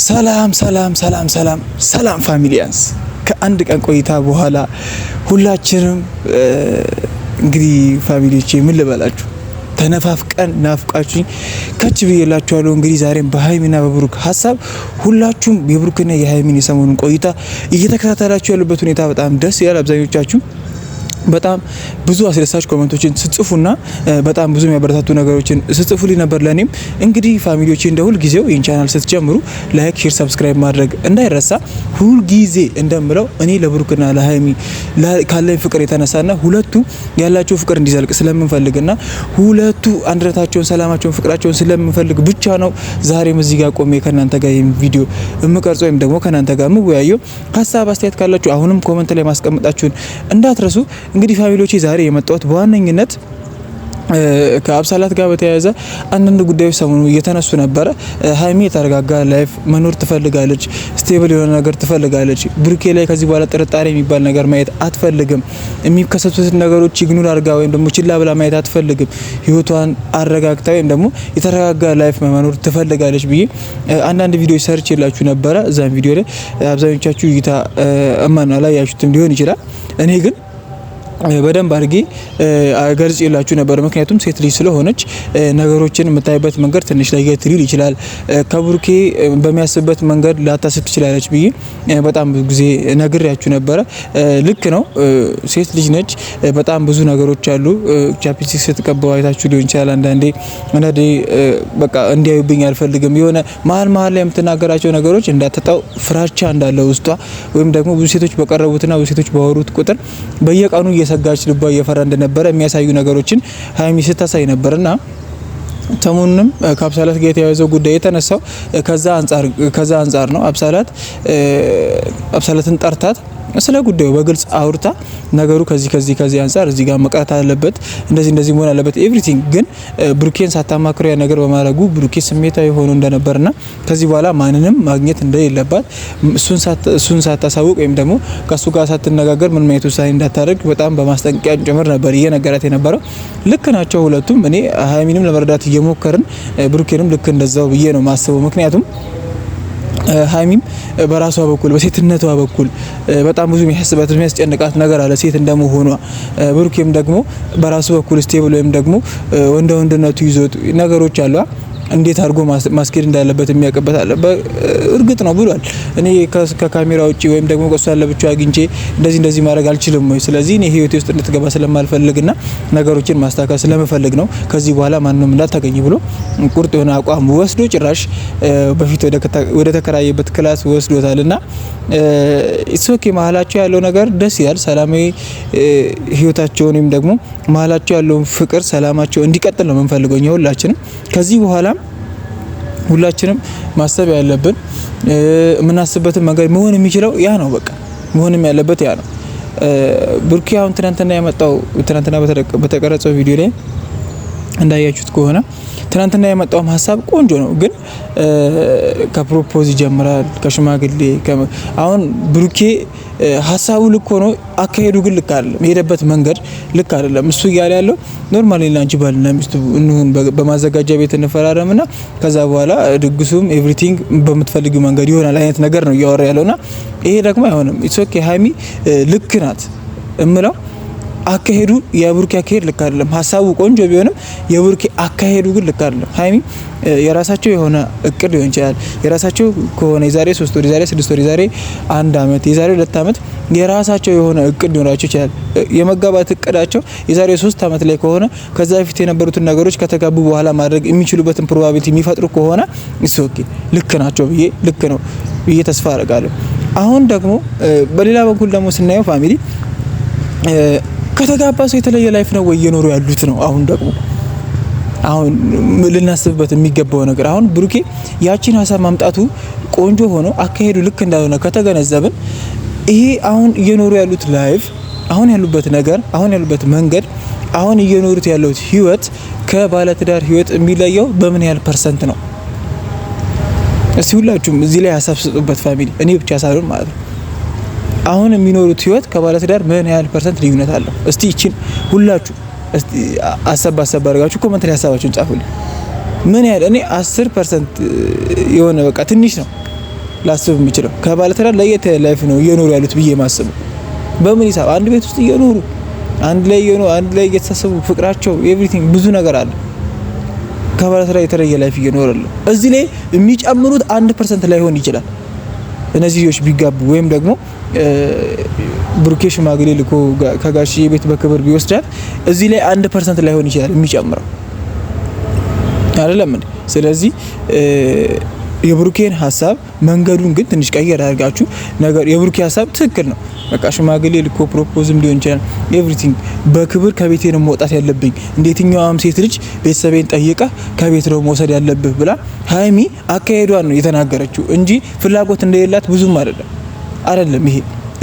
ሰላም ሰላም ሰላም ሰላም ሰላም ፋሚሊያንስ ከአንድ ቀን ቆይታ በኋላ ሁላችንም እንግዲህ ፋሚሊዎቼ ምን ልበላችሁ ተነፋፍቀን ናፍቃችሁኝ ከች ብዬላችኋለሁ። እንግዲህ ዛሬም በሃይሚና በብሩክ ሀሳብ ሁላችሁም የብሩክና የሃይሚን የሰሞኑን ቆይታ እየተከታተላችሁ ያሉበት ሁኔታ በጣም ደስ ይላል። አብዛኞቻችሁ በጣም ብዙ አስደሳች ኮሜንቶችን ስጽፉና በጣም ብዙ የሚያበረታቱ ነገሮችን ስጽፉልኝ ነበር። ለኔም እንግዲህ ፋሚሊዎቼ እንደ ሁል ጊዜው ይህን ቻናል ስትጀምሩ ላይክ፣ ሼር፣ ሰብስክራይብ ማድረግ እንዳይረሳ። ሁል ጊዜ እንደምለው እኔ ለብሩክና ለሃይሚ ካለኝ ፍቅር የተነሳና ሁለቱ ያላቸው ፍቅር እንዲዘልቅ ስለምንፈልግና ሁለቱ አንድነታቸውን፣ ሰላማቸውን፣ ፍቅራቸውን ስለምንፈልግ ብቻ ነው ዛሬም እዚህ ጋር ቆሜ ከናንተ ጋር ይሄን ቪዲዮ እምቀርጾ ወይም ደግሞ ከናንተ ጋር የምወያየው። ሀሳብ አስተያየት ካላችሁ አሁንም ኮሜንት ላይ ማስቀመጣችሁን እንዳትረሱ። እንግዲህ ፋሚሊዎቼ ዛሬ የመጣሁት በዋነኝነት ከአብሳላት ጋር በተያያዘ አንዳንድ ጉዳዮች ሰሞኑ እየተነሱ ነበረ። ሃይሚ የተረጋጋ ላይፍ መኖር ትፈልጋለች፣ ስቴብል የሆነ ነገር ትፈልጋለች። ብሩኬ ላይ ከዚህ በኋላ ጥርጣሬ የሚባል ነገር ማየት አትፈልግም። የሚከሰቱትን ነገሮች ኢግኖር አድርጋ ወይም ደግሞ ችላ ብላ ማየት አትፈልግም። ህይወቷን አረጋግታ ወይም ደግሞ የተረጋጋ ላይፍ መኖር ትፈልጋለች ብዬ አንዳንድ ቪዲዮዎች ሰርች የላችሁ ነበረ። እዛም ቪዲዮ ላይ አብዛኞቻችሁ እይታ እማና ላይ ያችሁትም ሊሆን ይችላል። እኔ ግን በደንብ አድርጌ ገልጽ የላችሁ ነበር። ምክንያቱም ሴት ልጅ ስለሆነች ነገሮችን የምታይበት መንገድ ትንሽ ለየት ሊል ይችላል። ከብሩኬ በሚያስብበት መንገድ ላታስብ ትችላለች ብዬ በጣም ብዙ ጊዜ ነግሬያችሁ ነበረ። ልክ ነው፣ ሴት ልጅ ነች። በጣም ብዙ ነገሮች አሉ። ቻፕስቲክ ስትቀባው አይታችሁ ሊሆን ይችላል። አንዳንዴ በቃ እንዲያዩብኝ አልፈልግም፣ የሆነ መሀል ላይ የምትናገራቸው ነገሮች እንዳትጣው ፍራቻ እንዳለ ውስጧ ወይም ደግሞ ብዙ ሴቶች በቀረቡትና ብዙ ሴቶች ባወሩት ቁጥር በየቀኑ እየሰጋች ልቧ እየፈራ እንደነበረ የሚያሳዩ ነገሮችን ሃይሚ ስታሳይ ነበርና ሰሞኑንም ከአብሳላት ጋር የተያያዘው ጉዳይ የተነሳው ከዛ አንጻር ነው። አብሳላትን ጠርታት ስለ ጉዳዩ በግልጽ አውርታ ነገሩ ከዚህ አንጻር እዚህ ጋር መቅረት አለበት፣ እንደዚህ መሆን አለበት ኤቭሪቲንግ። ግን ብሩኬን ሳታማክረው ያ ነገር በማድረጉ ብሩኬ ስሜታዊ ሆኖ እንደነበርና ከዚህ በኋላ ማንንም ማግኘት እንደሌለባት እሱን ሳታሳውቅ ወይም ደግሞ ከሱ ጋር ሳትነጋገር ምን አይነት ውሳኔ እንዳታደርግ በጣም በማስጠንቀቂያ ጭምር ነበር እየነገራት የነበረው። ልክ ናቸው ሁለቱም። እኔ ሃይሚንም ለመረዳት እየሞከርን ብሩኬንም ልክ እንደዛው ብዬ ነው ማስበው። ምክንያቱም ሃይሚም በራሷ በኩል በሴትነቷ በኩል በጣም ብዙ የሚያስጨንቃት ነገር አለ ሴት እንደመሆኗ። ብሩኬም ደግሞ በራሱ በኩል ስቴብል ወይም ደግሞ ወንድነቱ ይዞት ነገሮች አሉ እንዴት አድርጎ ማስኬድ እንዳለበት የሚያውቅበት አለ። እርግጥ ነው ብሏል። እኔ ከካሜራ ውጪ ወይም ደግሞ ከሷ ለብቻ አግኝቼ እንደዚህ ማድረግ አልችልም ወይ፣ ስለዚህ እኔ ህይወቴ ውስጥ እንድትገባ ስለማልፈልግና ነገሮችን ማስተካከል ስለምፈልግ ነው ከዚህ በኋላ ማንንም እንዳታገኝ ብሎ ቁርጥ የሆነ አቋም ወስዶ ጭራሽ በፊት ወደ ተከራየበት ክላስ ወስዶታልና ኢሶኬ መሀላቸው ያለው ነገር ደስ ይላል። ሰላማዊ ህይወታቸውን ወይም ደግሞ መሀላቸው ያለውን ፍቅር ሰላማቸው እንዲቀጥል ነው የምንፈልገው ሁላችንም። ከዚህ በኋላ ሁላችንም ማሰብ ያለብን የምናስብበትን መንገድ መሆን የሚችለው ያ ነው። በቃ መሆንም ያለበት ያ ነው። ብሩኬ አሁን ትናንትና በተቀረጸው ቪዲዮ ላይ እንዳያችሁት ከሆነ ትናንትና የመጣው ሀሳብ ቆንጆ ነው፣ ግን ከፕሮፖዝ ይጀምራል ከሽማግሌ። አሁን ብሩኬ ሀሳቡ ልክ ሆኖ አካሄዱ ግን ልክ አይደለም። የሄደበት መንገድ ልክ አይደለም። እሱ እያለ ያለው ኖርማሊ ላንቺ ባልና ሚስት እንሁን በማዘጋጃ ቤት እንፈራረምና ከዛ በኋላ ድግሱም ኤቭሪቲንግ በምትፈልጊው መንገድ ይሆናል አይነት ነገር ነው እያወራ ያለውና ይሄ ደግሞ አይሆንም። ኢትስ ኦኬ ሃይሚ ልክ ናት እምለው አካሄዱ የብሩኬ አካሄድ ልክ አይደለም። ሀሳቡ ቆንጆ ቢሆንም የብሩኬ አካሄዱ ግን ልክ አይደለም። ሃይሚ የራሳቸው የሆነ እቅድ ሊሆን ይችላል። የራሳቸው ከሆነ የዛሬ 3 ወር፣ የዛሬ 6 ወር፣ የዛሬ 1 አመት፣ የዛሬ 2 አመት የራሳቸው የሆነ እቅድ ሊኖራቸው ይችላል። የመጋባት እቅዳቸው የዛሬ 3 አመት ላይ ከሆነ ከዛ በፊት የነበሩትን ነገሮች ከተጋቡ በኋላ ማድረግ የሚችሉበትን ፕሮባቢሊቲ የሚፈጥሩ ከሆነ ኦኬ ልክ ናቸው ልክ ነው ብዬ ተስፋ አደርጋለሁ። አሁን ደግሞ በሌላ በኩል ደግሞ ስናየው ፋሚሊ ከተጋባ ሰው የተለየ ላይፍ ነው ወይ እየኖሩ ያሉት ነው። አሁን ልናስብበት የሚገባው ነገር አሁን ብሩኬ ያቺን ሀሳብ ማምጣቱ ቆንጆ ሆኖ አካሄዱ ልክ እንዳልሆነ ከተገነዘብን ይሄ አሁን እየኖሩ ያሉት ላይፍ፣ አሁን ያሉበት ነገር፣ አሁን ያሉበት መንገድ፣ አሁን እየኖሩት ያለው ህይወት ከባለትዳር ህይወት የሚለየው በምን ያህል ፐርሰንት ነው? እስቲ ሁላችሁም እዚህ ላይ ሀሳብ ስጡበት ፋሚሊ፣ እኔ ብቻ ሳልሆን ማለት ነው። አሁን የሚኖሩት ህይወት ከባለትዳር ምን ያህል ፐርሰንት ልዩነት አለው? እስቲ እቺን ሁላችሁ አሰብ አድርጋችሁ ኮሜንት ላይ ሀሳባችሁን ጻፉልኝ። ምን ያህል እኔ 10% የሆነ በቃ ትንሽ ነው ላስብ የምችለው። ከባለትዳር ለየት ያለ ላይፍ ነው እየኖሩ ያሉት ብዬ ማስበው። በምን ሂሳብ አንድ ቤት ውስጥ እየኖሩ አንድ ላይ እየተሳሰቡ ፍቅራቸው ኤቭሪቲንግ ብዙ ነገር አለ። ከባለትዳር የተለየ ላይፍ እየኖሩ ነው። እዚህ ላይ የሚጨምሩት 1% ላይሆን ይችላል እነዚህ ልጆች ቢጋቡ ወይም ደግሞ ብሩኬ ሽማግሌ ልኮ ከጋሽዬ ቤት በክብር ቢወስዳት እዚህ ላይ 1% ላይሆን ይችላል የሚጨምረው አይደለም እንዴ? ስለዚህ የብሩኬን ሀሳብ መንገዱን ግን ትንሽ ቀየር አድርጋችሁ ነገር የብሩኬ ሀሳብ ትክክል ነው። በቃ ሽማግሌ ልኮ ፕሮፖዝም ሊሆን ይችላል ኤቭሪቲንግ በክብር ከቤቴ ነው መውጣት ያለብኝ፣ እንዴትኛውም ሴት ልጅ ቤተሰቤን ጠይቃ ከቤት ነው መውሰድ ያለብህ ብላ ሀይሚ አካሄዷን ነው የተናገረችው እንጂ ፍላጎት እንደሌላት ብዙም አይደለም። ይሄ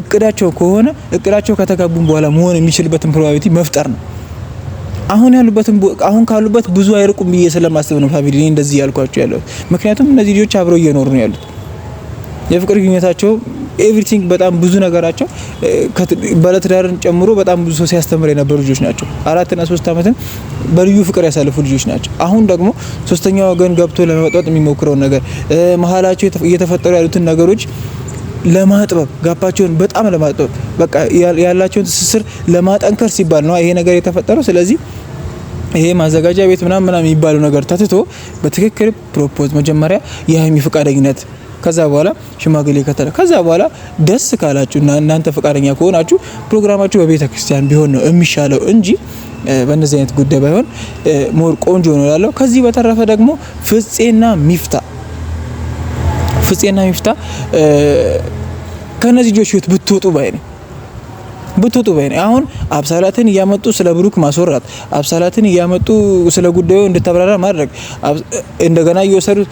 እቅዳቸው ከሆነ እቅዳቸው ከተጋቡም በኋላ መሆን የሚችልበትን ፕሮባቢሊቲ መፍጠር ነው። አሁን ካሉበት ብዙ አይርቁም ብዬ ስለማስብ ነው ፋሚሊ እኔ እንደዚህ ያልኳቸው ያለው። ምክንያቱም እነዚህ ልጆች አብረው እየኖሩ ነው ያሉት። የፍቅር ግንኙነታቸው ኤቭሪቲንግ በጣም ብዙ ነገራቸው ባለትዳርን ጨምሮ በጣም ብዙ ሰው ሲያስተምር የነበሩ ልጆች ናቸው። 4 እና 3 አመትን በልዩ ፍቅር ያሳለፉ ልጆች ናቸው። አሁን ደግሞ ሶስተኛ ወገን ገብቶ ለመወጣት የሚሞክረው ነገር መሀላቸው እየተፈጠሩ ያሉትን ነገሮች ለማጥበብ ጋፓቸውን በጣም ለማጥበብ በቃ ያላቸውን ትስስር ለማጠንከር ሲባል ነው ይሄ ነገር የተፈጠረው። ስለዚህ ይሄ ማዘጋጃ ቤት ምናምን የሚባለው ነገር ተትቶ በትክክል ፕሮፖዝ መጀመሪያ የሀይሚ ፍቃደኝነት ከዛ በኋላ ሽማግሌ ከተለ ከዛ በኋላ ደስ ካላችሁ እና እናንተ ፍቃደኛ ከሆናችሁ ፕሮግራማችሁ በቤተ ክርስቲያን ቢሆን ነው የሚሻለው እንጂ በእነዚህ አይነት ጉዳይ ባይሆን ሞር ቆንጆ ነው ያለው። ከዚህ በተረፈ ደግሞ ፍፄና ሚፍታ ከነዚህ ልጆች ህይወት ብትወጡ ባይ ነኝ። አሁን አብሳላትን እያመጡ ስለ ብሩክ ማስወራት፣ አብሳላትን እያመጡ ስለ ጉዳዩ እንድታብራራ ማድረግ፣ እንደገና እየወሰዱት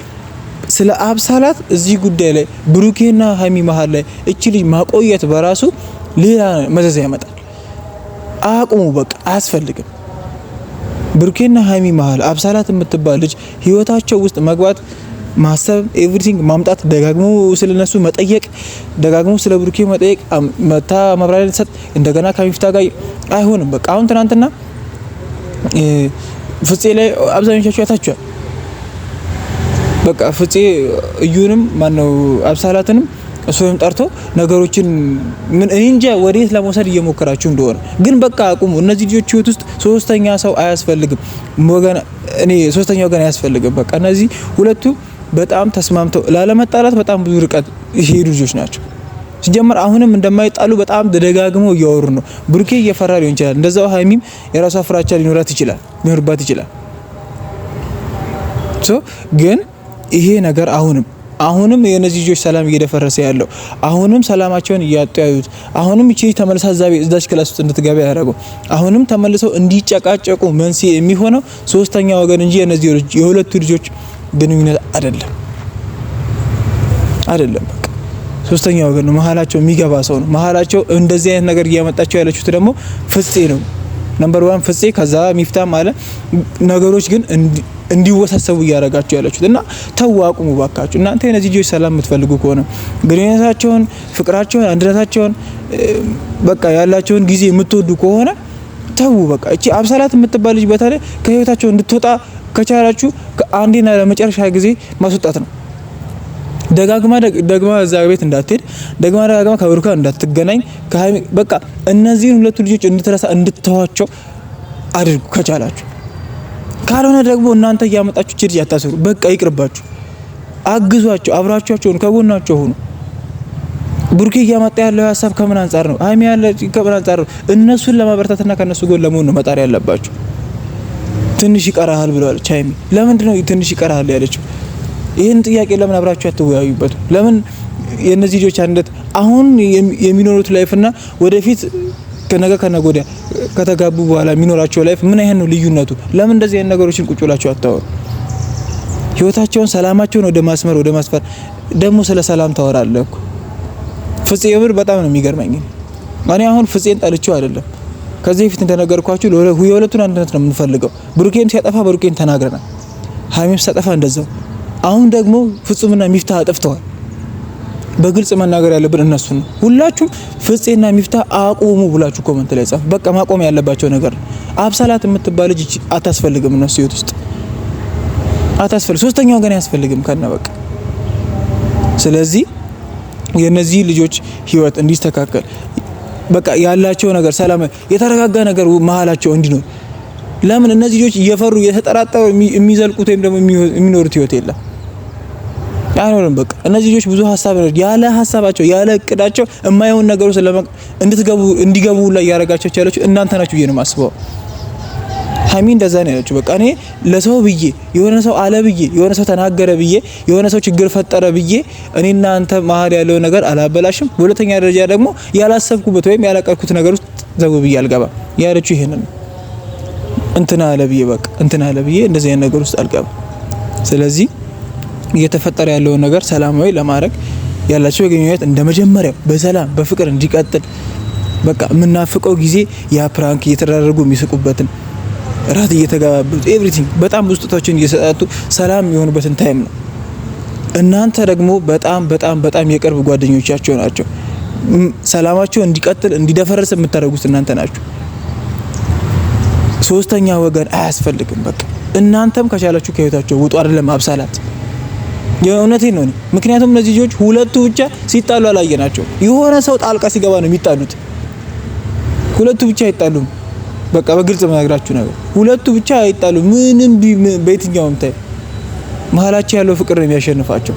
ስለ አብሳላት እዚህ ጉዳይ ላይ ብሩኬና ሀይሚ መሀል ላይ እቺ ልጅ ማቆየት በራሱ ሌላ መዘዝ ያመጣል። አቁሙ፣ በቃ አያስፈልግም። ብሩኬና ሀይሚ መሀል አብሳላት የምትባል ልጅ ህይወታቸው ውስጥ መግባት ማሰብ ኤቭሪቲንግ ማምጣት ደጋግሞ ስለነሱ መጠየቅ ደጋግሞ ስለ ብሩኬ መጠየቅ መታ ማብራሪያ ሰጥ እንደገና ከሚፍታ ጋር አይሆንም። በቃ አሁን ትናንትና ፍፄ ላይ አብዛኞቻችሁ ያታችኋል። በቃ ፍፄ እዩንም ማነው አብሳላትንም እሱንም ጠርቶ ነገሮችን ምን እንጃ ወዴት ለመውሰድ እየሞከራችሁ እንደሆነ ግን በቃ አቁሙ። እነዚህ ልጆች ህይወት ውስጥ ሶስተኛ ሰው አያስፈልግም። ሶስተኛ ወገን አያስፈልግም። በቃ እነዚህ ሁለቱ በጣም ተስማምተው ላለመጣላት በጣም ብዙ ርቀት ይሄዱ ልጆች ናቸው። ሲጀመር አሁንም እንደማይጣሉ በጣም ደጋግመው እያወሩ ነው። ብሩኬ እየፈራ ሊሆን ይችላል፣ እንደዛው ሀይሚም የራሷ ፍራቻ ሊኖርባት ይችላል። ግን ይሄ ነገር አሁንም የነዚህ ልጆች ሰላም እየደፈረሰ ያለው አሁንም ሰላማቸውን እያጡ ያዩት አሁንም እቺ ተመልሳ እዛች ክላስ ውስጥ እንድትገባ ያደረገው አሁንም ተመልሰው እንዲጨቃጨቁ መንስኤ የሚሆነው ሶስተኛ ወገን እንጂ የነዚህ የሁለቱ ልጆች ግንኙነት አይደለም። በቃ ሶስተኛ ወገን ነው፣ መሀላቸው የሚገባ ሰው ነው። መሀላቸው እንደዚህ አይነት ነገር እያመጣቸው ያለችሁት ደግሞ ፍፄ ነው። ነምበር 1 ፍፄ፣ ከዛ ሚፍታም አለ። ነገሮች ግን እንዲወሳሰቡ እያደረጋችሁ ያላችሁት እና ተው፣ አቁሙ ባካችሁ። እናንተ የነዚህ ልጆች ሰላም የምትፈልጉ ከሆነ ግንኙነታቸውን፣ ፍቅራቸውን፣ አንድነታቸውን በቃ ያላቸውን ጊዜ የምትወዱ ከሆነ ተው በቃ። እቺ አብሳላት የምትባል ልጅ በተለይ ከህይወታቸው እንድትወጣ ከቻላችሁ አንዴና ለመጨረሻ ጊዜ ማስወጣት ነው። ደግማ እዛ ቤት እንዳትሄድ፣ ደግማ ከብሩካ እንዳትገናኝ በቃ እነዚህን ሁለቱ ልጆች እንድትረሳ እንድትተዋቸው አድርጉ ከቻላችሁ። ካልሆነ ደግሞ እናንተ እያመጣችሁ ችርጅ አታስሩ። በቃ ይቅርባችሁ፣ አግዟቸው፣ አብራቸውን ከጎናቸው ሁኑ። ብሩኬ እያመጣ ያለው ሀሳብ ከምን አንጻር ነው? ሀይሚ ያለ ከምን አንጻር ነው? እነሱን ለማበረታትና ከነሱ ጎን ለመሆን ነው መጣር ያለባችሁ። ትንሽ ይቀራል ብለዋለች ሀይሚ። ለምንድን ነው ትንሽ ይቀራል ያለችው? ይህን ጥያቄ ለምን አብራችሁ አትወያዩበት? ለምን የነዚህ ልጆች አንድነት አሁን የሚኖሩት ላይፍና ወደፊት ከነገ ወዲያ ከተጋቡ በኋላ የሚኖራቸው ላይፍ ምን አይነት ነው ልዩነቱ? ለምን እንደዚህ አይነት ነገሮችን ቁጭ ብላችሁ አታወሩ? ህይወታቸውን፣ ሰላማቸውን ወደ ማስፈር ደግሞ ስለ ሰላም ታወራለህ እኮ። ፍፄ የምር በጣም ነው የሚገርመኝ። እኔ አሁን ፍፄን ጠልቼው አይደለም። ከዚህ በፊት እንደነገርኳችሁ የሁለቱን አንድነት ነው የምንፈልገው። ብሩኬም ሲያጠፋ ብሩኬን ተናግረናል፣ ሀይሚም ሲያጠፋ እንደዛው። አሁን ደግሞ ፍጹምና ሚፍታ አጥፍተዋል። በግልጽ መናገር ያለብን እነሱ ነው። ሁላችሁም ፍፄና ሚፍታ አቁሙ ብላችሁ ኮሜንት ላይ ጻፉ። በቃ ማቆም ያለባቸው ነገር ነው። አብሳላት የምትባል ልጅ አታስፈልግም፣ እነሱ ህይወት ውስጥ አታስፈልግም። ሶስተኛው ገና አያስፈልግም ከነ በቃ ስለዚህ የነዚህ ልጆች ህይወት እንዲስተካከል በቃ ያላቸው ነገር ሰላም የተረጋጋ ነገር መሀላቸው እንዲኖር ለምን እነዚህ ልጆች እየፈሩ እየተጠራጠሩ የሚዘልቁት ወይም ደግሞ የሚኖሩት ህይወት የለም አይኖርም። በቃ እነዚህ ልጆች ብዙ ሀሳብ ነው ያለ ሀሳባቸው ያለ እቅዳቸው የማይሆን ነገር ውስጥ እንዲገቡ ላይ ያረጋቸው ያላችሁ እናንተ ናችሁ ብዬ ነው የማስበው። ሀይሚ እንደዛ ነው ያለችው። በቃ እኔ ለሰው ብዬ የሆነ ሰው አለ ብዬ የሆነ ሰው ተናገረ ብዬ የሆነ ሰው ችግር ፈጠረ ብዬ እኔና አንተ መሀል ያለው ነገር አላበላሽም። በሁለተኛ ደረጃ ደግሞ ያላሰብኩበት ወይም ያላቀርኩት ነገር ውስጥ ዘው ብዬ አልገባም ያለችው ይሄንን እንትና አለ ብዬ በቃ እንትና አለ ብዬ እንደዚህ አይነት ነገር ውስጥ አልገባም። ስለዚህ እየተፈጠረ ያለውን ነገር ሰላማዊ ለማድረግ ያላቸው ግንኙነት እንደመጀመሪያው በሰላም በፍቅር እንዲቀጥል በቃ የምናፍቀው ጊዜ ያ ፕራንክ እየተደረጉ የሚስቁበትን ራት እየተጋባቡት ኤቭሪቲንግ በጣም ብዙ ስጦታዎችን እየሰጣጡ ሰላም የሆኑበትን ታይም ነው። እናንተ ደግሞ በጣም በጣም በጣም የቅርብ ጓደኞቻቸው ናቸው። ሰላማቸው እንዲቀጥል እንዲደፈርስ የምታደርጉት እናንተ ናችሁ። ሶስተኛ ወገን አያስፈልግም። በቃ እናንተም ከቻላችሁ ከህይወታቸው ውጡ። አይደለም አብሳላት የእውነቴን ነው። ምክንያቱም እነዚህ ልጆች ሁለቱ ብቻ ሲጣሉ አላየናቸው። የሆነ ሰው ጣልቃ ሲገባ ነው የሚጣሉት። ሁለቱ ብቻ አይጣሉም። በቃ በግልጽ መናገራችሁ ነገር ሁለቱ ብቻ አይጣሉም። ምንም በየትኛውም ታይ መሀላቸው ያለው ፍቅር ነው የሚያሸንፋቸው።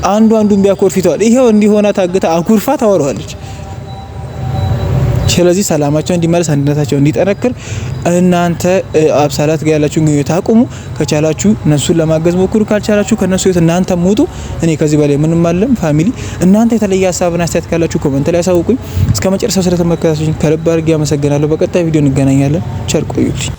አንዱን ቢያኮርፊቷል ይሄው እንዲሆና ታግታ አኩርፋ ታወራዋለች። ስለዚህ ሰላማቸው እንዲመለስ አንድነታቸው እንዲጠነክር እናንተ አብሳላት ጋር ያላችሁ ግንኙነት አቁሙ። ከቻላችሁ እነሱን ለማገዝ ሞክሩ። ካልቻላችሁ ከነሱ ህይወት እናንተ ሞቱ። እኔ ከዚህ በላይ ምንም አለም። ፋሚሊ እናንተ የተለየ ሀሳብና አስተያየት ካላችሁ ኮሜንት ላይ አሳውቁኝ። እስከ መጨረሻው ስለተመለከታችሁኝ ከልብ አድርጌ አመሰግናለሁ። በቀጣይ ቪዲዮ እንገናኛለን። ቸር ቆዩልኝ።